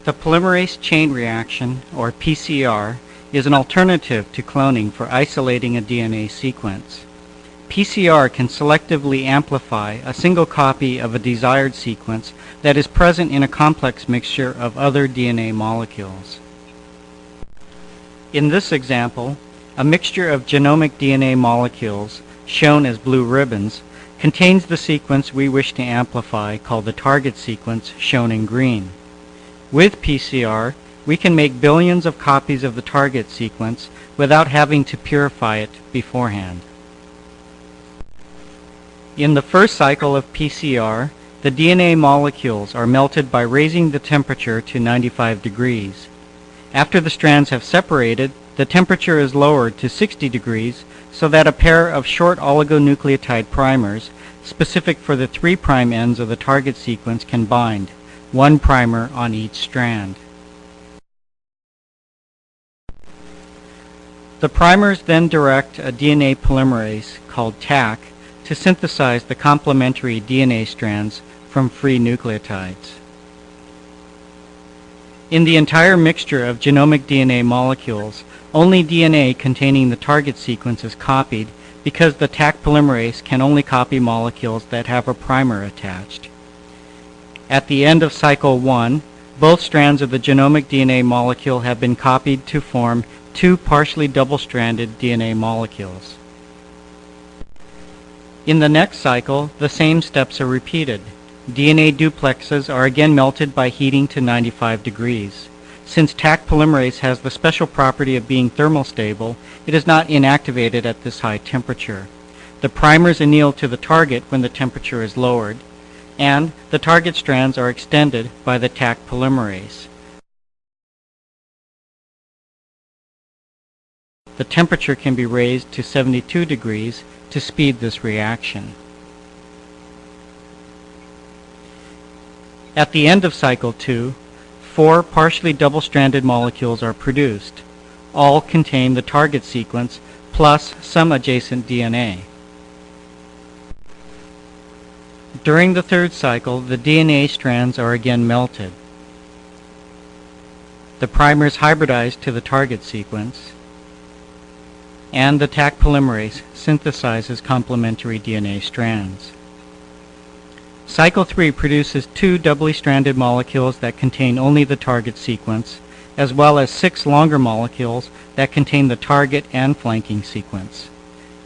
The polymerase chain reaction, or PCR, is an alternative to cloning for isolating a DNA sequence. PCR can selectively amplify a single copy of a desired sequence that is present in a complex mixture of other DNA molecules. In this example, a mixture of genomic DNA molecules, shown as blue ribbons, contains the sequence we wish to amplify, called the target sequence, shown in green. With PCR, we can make billions of copies of the target sequence without having to purify it beforehand. In the first cycle of PCR, the DNA molecules are melted by raising the temperature to 95 degrees. After the strands have separated, the temperature is lowered to 60 degrees so that a pair of short oligonucleotide primers, specific for the 3' ends of the target sequence, can bind, one primer on each strand. The primers then direct a DNA polymerase, called Taq, to synthesize the complementary DNA strands from free nucleotides. In the entire mixture of genomic DNA molecules, only DNA containing the target sequence is copied because the Taq polymerase can only copy molecules that have a primer attached. At the end of cycle 1, both strands of the genomic DNA molecule have been copied to form two partially double-stranded DNA molecules. In the next cycle, the same steps are repeated. DNA duplexes are again melted by heating to 95 degrees. Since Taq polymerase has the special property of being thermostable, it is not inactivated at this high temperature. The primers anneal to the target when the temperature is lowered, and the target strands are extended by the Taq polymerase. The temperature can be raised to 72 degrees to speed this reaction. At the end of cycle 2, 4 partially double-stranded molecules are produced. All contain the target sequence plus some adjacent DNA. During the third cycle, the DNA strands are again melted. The primers hybridize to the target sequence, and the Taq polymerase synthesizes complementary DNA strands. Cycle 3 produces 2 doubly stranded molecules that contain only the target sequence, as well as 6 longer molecules that contain the target and flanking sequence.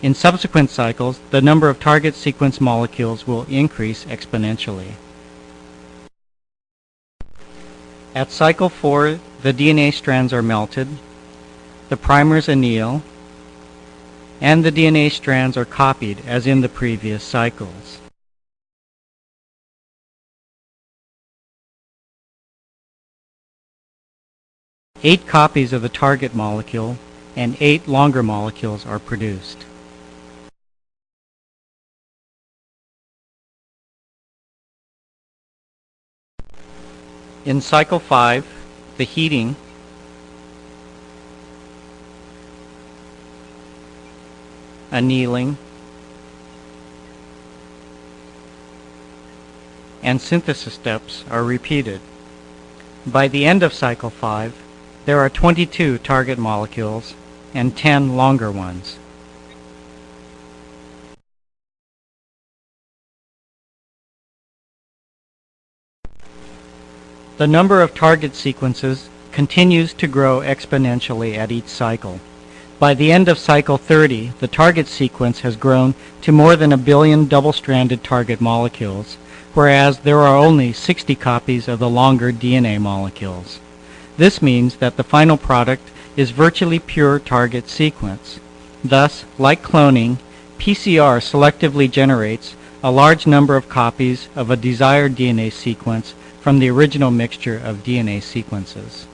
In subsequent cycles, the number of target sequence molecules will increase exponentially. At cycle 4, the DNA strands are melted, the primers anneal, and the DNA strands are copied as in the previous cycles. Eight copies of the target molecule and 8 longer molecules are produced. In cycle 5, the heating annealing and synthesis steps are repeated. By the end of cycle 5, there are 22 target molecules and 10 longer ones. The number of target sequences continues to grow exponentially at each cycle. By the end of cycle 30, the target sequence has grown to more than 1 billion double-stranded target molecules, whereas there are only 60 copies of the longer DNA molecules. This means that the final product is virtually pure target sequence. Thus, like cloning, PCR selectively generates a large number of copies of a desired DNA sequence from the original mixture of DNA sequences.